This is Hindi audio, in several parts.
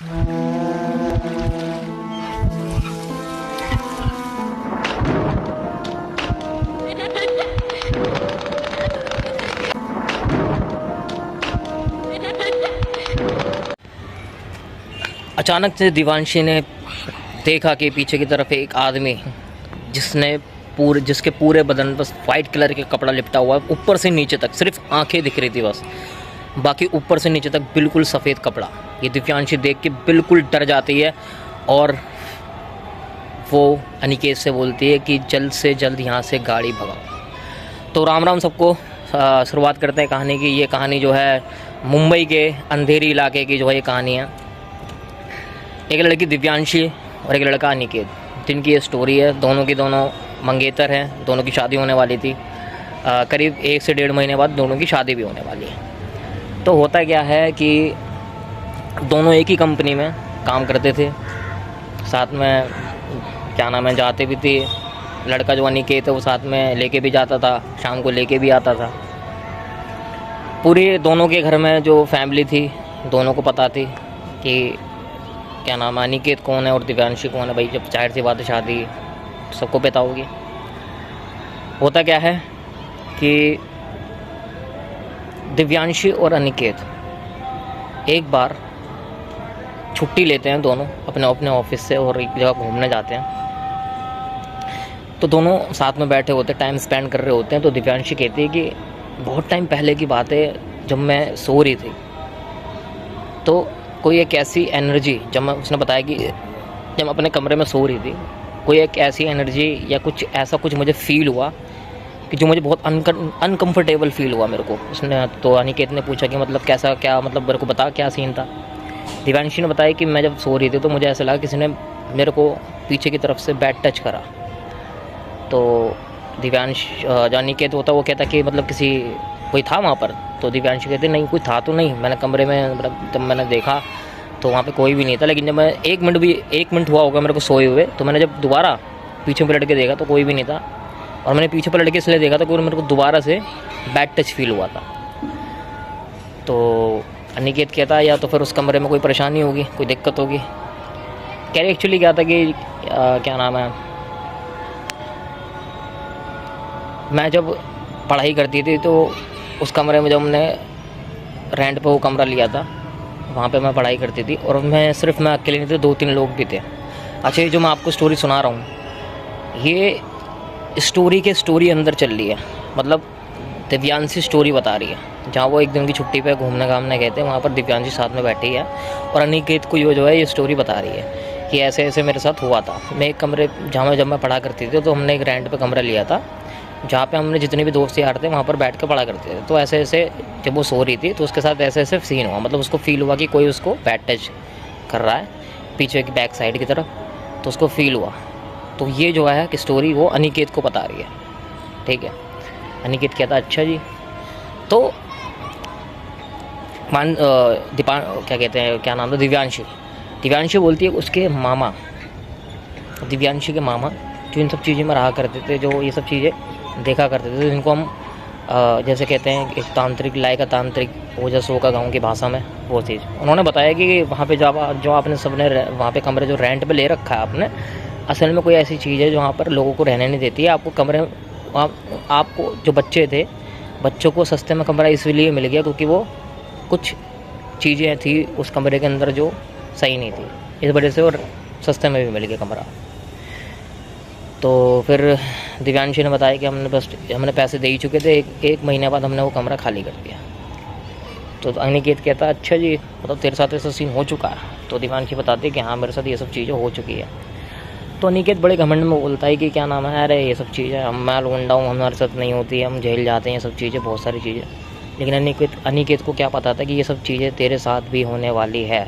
अचानक से दिवांशी ने देखा कि पीछे की तरफ एक आदमी जिसके पूरे बदन पर वाइट कलर का कपड़ा लिपटा हुआ है, ऊपर से नीचे तक, सिर्फ आंखें दिख रही थी बस, बाकी ऊपर से नीचे तक बिल्कुल सफ़ेद कपड़ा। ये दिव्यांशी देख के बिल्कुल डर जाती है और वो अनिकेत से बोलती है कि जल्द से जल्द यहाँ से गाड़ी भगाओ। तो राम राम सबको। शुरुआत करते हैं कहानी की। ये कहानी जो है मुंबई के अंधेरी इलाके की जो है ये कहानी है। एक लड़की दिव्यांशी और एक लड़का अनिकेत, जिनकी ये स्टोरी है। दोनों की दोनों मंगेतर हैं, दोनों की शादी होने वाली थी। करीब 1 से 1.5 महीने बाद दोनों की शादी भी होने वाली है। तो होता क्या है कि दोनों एक ही कंपनी में काम करते थे, साथ में क्या नाम है जाते भी थे। लड़का जो अनिकेत है वो साथ में लेके भी जाता था, शाम को लेके भी आता था। पूरी दोनों के घर में जो फैमिली थी दोनों को पता थी कि क्या नाम है अनिकेत कौन है और दिव्यांशी कौन है। भाई जब जाहिर सी बात है शादी सबको पता होगी। होता क्या है कि दिव्यांशी और अनिकेत एक बार छुट्टी लेते हैं दोनों अपने अपने ऑफिस से और एक जगह घूमने जाते हैं। तो दोनों साथ में बैठे होते, टाइम स्पेंड कर रहे होते हैं। तो दिव्यांशी कहती है कि बहुत टाइम पहले की बात है, जब मैं सो रही थी तो कोई एक ऐसी एनर्जी, उसने बताया कि जब अपने कमरे में सो रही थी कोई एक ऐसी एनर्जी या कुछ ऐसा कुछ मुझे फ़ील हुआ कि जो मुझे बहुत अनकंफर्टेबल फील हुआ मेरे को। उसने तो अनिकेत ने पूछा कि मतलब कैसा, क्या मतलब मेरे को बता क्या सीन था। दिव्यांशी ने बताया कि मैं जब सो रही थी तो मुझे ऐसा लगा किसी ने मेरे को पीछे की तरफ से बैड टच करा। तो दिव्यांश जो अनिकेत होता वो कहता कि मतलब कोई था वहाँ पर। तो दिव्यांशी कहते नहीं कोई था तो नहीं, मैंने कमरे में मतलब जब मैंने देखा तो वहाँ पे कोई भी नहीं था। लेकिन जब मैं 1 मिनट हुआ होगा मेरे को सोए हुए, तो मैंने जब दोबारा पीछे पलट के देखा तो कोई भी नहीं था। और मैंने पीछे पलट के इसलिए देखा था क्योंकि मेरे को दोबारा से बैड टच फील हुआ था। तो अनिकेत कहता या तो फिर उस कमरे में कोई परेशानी होगी, कोई दिक्कत होगी। कह रहे एक्चुअली क्या था कि क्या नाम है, मैं जब पढ़ाई करती थी तो उस कमरे में जब हमने रेंट पे वो कमरा लिया था वहाँ पे मैं पढ़ाई करती थी। और मैं अकेले नहीं थे, 2-3 लोग भी थे। अच्छा ये जो मैं आपको स्टोरी सुना रहा हूँ ये स्टोरी अंदर चल रही है, मतलब दिव्यांशी स्टोरी बता रही है। जहाँ वो एक दिन की छुट्टी पे घूमने घामने गए थे वहाँ पर दिव्यांशी साथ में बैठी है और अनिकेत को जो है ये स्टोरी बता रही है कि ऐसे ऐसे मेरे साथ हुआ था। मैं एक कमरे जब मैं पढ़ा करती थी तो हमने एक रेंट पे कमरा लिया था जहाँ पे हमने जितने भी दोस्त यार थे वहाँ पर बैठ कर पढ़ा करते थे। तो ऐसे ऐसे जब वो सो रही थी तो उसके साथ ऐसे ऐसे सीन हुआ, मतलब उसको फील हुआ कि कोई उसको बैड टच कर रहा है पीछे की बैक साइड की तरफ, तो उसको फील हुआ। तो ये जो है कि स्टोरी वो अनिकेत को बता रही है, ठीक है। अनिकेत कहता अच्छा जी। तो क्या कहते हैं, क्या नाम था, दिव्यांशी बोलती है उसके मामा, दिव्यांशी के मामा जो इन सब चीज़ों में रहा करते थे, जो ये सब चीज़ें देखा करते थे, जिनको हम जैसे कहते हैं एक तांत्रिक, लायक तांत्रिक, ओझा का गाँव की भाषा में वो चीज़। उन्होंने बताया कि वहाँ पे जो आपने सबने वहाँ पे कमरे जो रेंट पे ले रखा है आपने, असल में कोई ऐसी चीज़ है जो वहाँ पर लोगों को रहने नहीं देती है। आपको कमरे आपको जो बच्चे थे, बच्चों को सस्ते में कमरा इसलिए मिल गया क्योंकि वो कुछ चीज़ें थी उस कमरे के अंदर जो सही नहीं थी, इस वजह से और सस्ते में भी मिल गया कमरा। तो फिर दिव्यांशी ने बताया कि हमने पैसे दे ही चुके थे, एक महीने बाद हमने वो कमरा खाली कर दिया। तो अनिकेत कहता अच्छा जी, मतलब तेरे साथ ऐसा सीन हो चुका है। तो दिव्यांशी बताती है कि हाँ मेरे साथ ये सब चीज़ें हो चुकी है। तो अनिकेत बड़े घमंड में बोलता है कि क्या नाम है, अरे ये सब चीज़ें मैं लौंडा हूँ, हमारे साथ नहीं होती है, हम जेल जाते हैं, ये सब चीज़ें, बहुत सारी चीज़ें। लेकिन अनिकेत को क्या पता था कि ये सब चीज़ें तेरे साथ भी होने वाली है,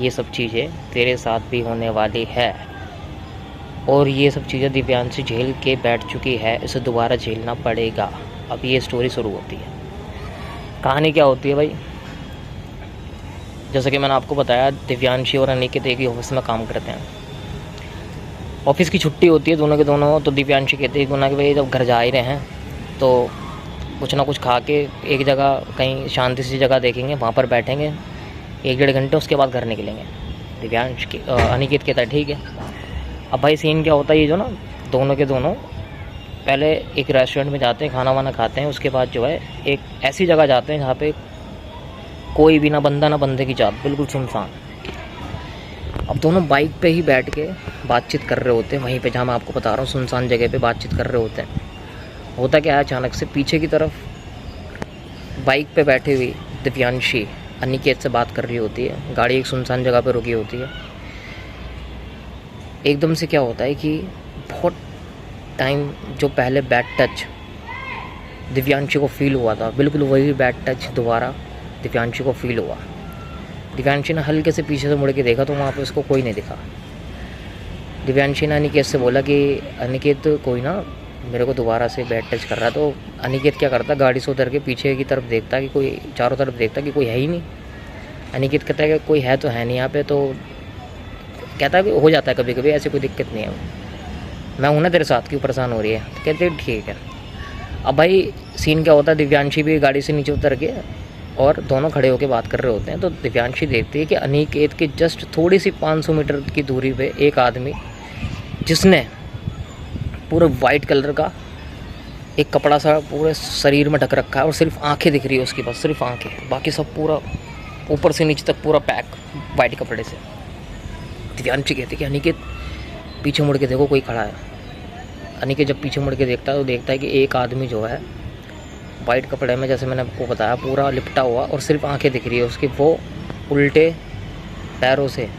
ये सब चीज़ें तेरे साथ भी होने वाली है। और ये सब चीज़ें दिव्यांशी झेल के बैठ चुकी है, इसे दोबारा झेलना पड़ेगा। अब ये स्टोरी शुरू होती है। कहानी क्या होती है भाई, जैसे कि मैंने आपको बताया दिव्यांशी और अनिकेत एक ही ऑफिस में काम करते हैं। ऑफिस की छुट्टी होती है दोनों के दोनों। तो दिव्यांशी कहते हैं कि भाई जब घर जा ही रहे हैं तो कुछ ना कुछ खा के एक जगह कहीं शांति सी जगह देखेंगे, वहाँ पर बैठेंगे 1-1.5 घंटे, उसके बाद घर निकलेंगे। दिव्यांश की अनिकेत कहता है ठीक है। अब भाई सीन क्या होता है, ये जो ना दोनों के दोनों पहले एक रेस्टोरेंट में जाते हैं, खाना वाना खाते हैं, उसके बाद जो है एक ऐसी जगह जाते हैं जहाँ पे कोई भी ना बंदा ना बंदे की जात, बिल्कुल सुनसान। अब दोनों बाइक पे ही बैठ के बातचीत कर रहे होते हैं, वहीं पे जहाँ मैं आपको बता रहा हूँ सुनसान जगह पे बातचीत कर रहे होते हैं। होता क्या है, अचानक से पीछे की तरफ बाइक पे बैठी हुई दिव्यांशी अनिकेत से बात कर रही होती है। गाड़ी एक सुनसान जगह पे रुकी होती है। एकदम से क्या होता है कि बहुत टाइम जो पहले बैड टच दिव्यांशी को फील हुआ था, बिल्कुल वही बैड टच दोबारा दिव्यांशी को फील हुआ। दिव्यांशी ने हल्के से पीछे से मुड़ के देखा तो वहाँ पे उसको कोई नहीं दिखा। दिव्यांशी ने अनिकेत से बोला कि अनिकेत कोई ना मेरे को दोबारा से बैड टच कर रहा है। तो अनिकेत क्या करता, गाड़ी से उतर के पीछे की तरफ देखता कि कोई, चारों तरफ देखता कि कोई है ही नहीं। अनिकेत कहता है कि कोई है तो है नहीं यहाँ पे। तो कहता है कि हो जाता है कभी कभी, ऐसी कोई दिक्कत नहीं है, मैं हूँ ना तेरे साथ, क्यों परेशान हो रही है। तो कहते ठीक है। अब भाई सीन क्या होता है, दिव्यांशी भी गाड़ी से नीचे उतर के और दोनों खड़े होकर बात कर रहे होते हैं। तो दिव्यांशी देखती है कि अनिकेत के जस्ट थोड़ी सी 500 मीटर की दूरी पे एक आदमी जिसने पूरे वाइट कलर का एक कपड़ा सा पूरे शरीर में ढक रखा है और सिर्फ आंखें दिख रही है उसकी, बस सिर्फ आंखें, बाकी सब पूरा ऊपर से नीचे तक पूरा पैक वाइट कपड़े से। दिव्यांशी कहती है कि अनिकेत पीछे मुड़ के देखो कोई खड़ा है। अनिकेत जब पीछे मुड़ के देखता है तो देखता है कि एक आदमी जो है वाइट कपड़े में, जैसे मैंने आपको बताया, पूरा लिपटा हुआ और सिर्फ आंखें दिख रही है उसकी, वो उल्टे पैरों से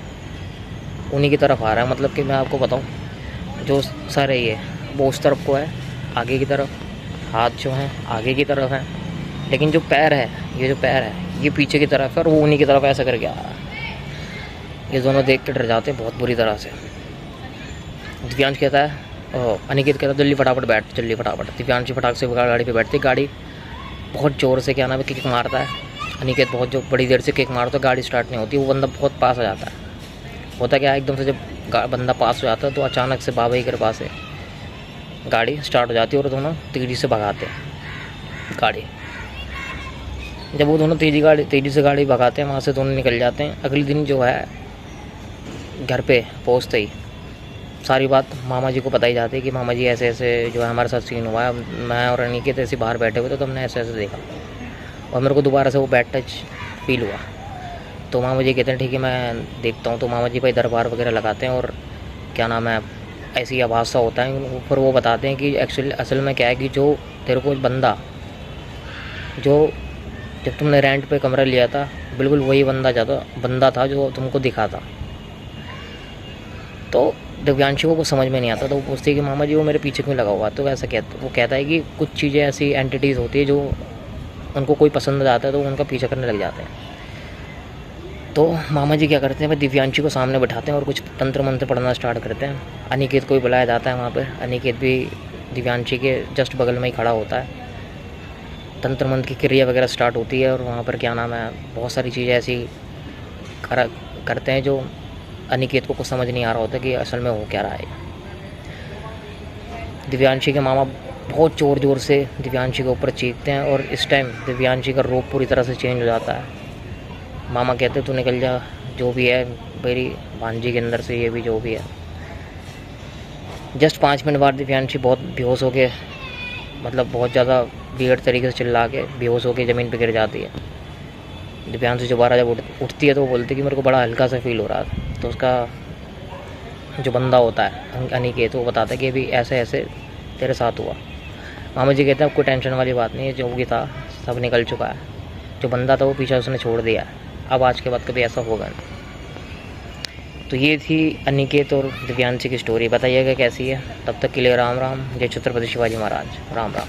उन्हीं की तरफ आ रहा है। मतलब कि मैं आपको बताऊं, जो सर है ये वो उस तरफ को है आगे की तरफ, हाथ जो हैं आगे की तरफ हैं, लेकिन जो पैर है, ये जो पैर है ये पीछे की तरफ है और वो उन्हीं की तरफ ऐसा करके आ रहा है। ये दोनों देख के डर जाते हैं बहुत बुरी तरह से। दिव्यांश कहता है, अनिकेत कहता है जल्दी फटाफट बैठ, जल्दी फटाफट। दिव्यांशी फटाक से गाड़ी पे बैठती, गाड़ी बहुत ज़ोर से क्या नाम है किक मारता है। अनिकेत बहुत जो बड़ी देर से किक मारता है, गाड़ी स्टार्ट नहीं होती। वो बंदा बहुत पास आ जाता है। होता क्या है, एकदम से जब बंदा पास हो जाता है तो अचानक से बाबा की कृपा से गाड़ी स्टार्ट हो जाती है और दोनों तेज़ी से भगाते हैं गाड़ी। जब वो दोनों तेज़ी से गाड़ी भगाते हैं, वहाँ से दोनों निकल जाते हैं। अगले दिन जो है घर पे पहुँचते ही सारी बात मामा जी को बताई जाती है कि मामा जी ऐसे ऐसे जो है हमारे साथ सीन हुआ है, मैं और अनिकेत ऐसे बाहर बैठे हुए थे तो हमने ऐसे ऐसे देखा और मेरे को दोबारा से वो बैड टच फील हुआ। तो मामा जी कहते हैं ठीक है मैं देखता हूँ। तो मामा जी भाई दरबार वगैरह लगाते हैं और क्या नाम है ऐसी आवाज़ सा होता है। फिर वो बताते हैं कि एक्चुअली असल में क्या है कि जो तेरे को बंदा जो जब तुमने रेंट पे कमरा लिया था, बिल्कुल वही बंदा था जो तुमको दिखा था। तो दिव्यांशी को कुछ समझ में नहीं आता। तो वो पूछती है कि मामा जी वो मेरे पीछे क्यों लगा हुआ। तो वैसा वो कहता है कि कुछ चीज़ें ऐसी एंटिटीज़ होती है जो उनको कोई पसंद आता है तो उनका पीछा करने लग जाते हैं। तो मामा जी क्या करते हैं, भाई दिव्यांशी को सामने बैठाते हैं और कुछ तंत्र मंत्र पढ़ना स्टार्ट करते हैं। अनिकेत को भी बुलाया जाता है वहाँ पर। अनिकेत भी दिव्यांशी के जस्ट बगल में ही खड़ा होता है। तंत्र मंत्र की क्रिया वगैरह स्टार्ट होती है और वहाँ पर क्या नाम है बहुत सारी चीज़ें ऐसी करते हैं जो अनिकेत को कुछ समझ नहीं आ रहा होता कि असल में हो क्या रहा है। दिव्यांशी के मामा बहुत ज़ोर से दिव्यांशी के ऊपर चीखते हैं और इस टाइम दिव्यांशी का रूप पूरी तरह से चेंज हो जाता है। मामा कहते तू निकल जा, जो भी है मेरी भांजी के अंदर से, ये भी जो भी है। जस्ट 5 मिनट बाद दिव्यांशी बहुत बेहोश हो के, मतलब बहुत ज़्यादा वियर्ड तरीके से चिल्ला के बेहोश होकर ज़मीन पे गिर जाती है। दिव्यांशी दोबारा जब उठती है तो वो बोलती है कि मेरे को बड़ा हल्का सा फील हो रहा था। तो उसका जो बंदा होता है अनिकेत, वो बताता है कि अभी ऐसे ऐसे तेरे साथ हुआ। मामा जी कहते हैं कोई टेंशन वाली बात नहीं है, जो भी था सब निकल चुका है, जो बंदा था वो पीछे उसने छोड़ दिया है, अब आज के बाद कभी ऐसा होगा नहीं। तो ये थी अनिकेत और दिव्यांशी की स्टोरी। बताइएगा कैसी है। तब तक के लिए राम राम। जय छत्रपति शिवाजी महाराज। राम राम।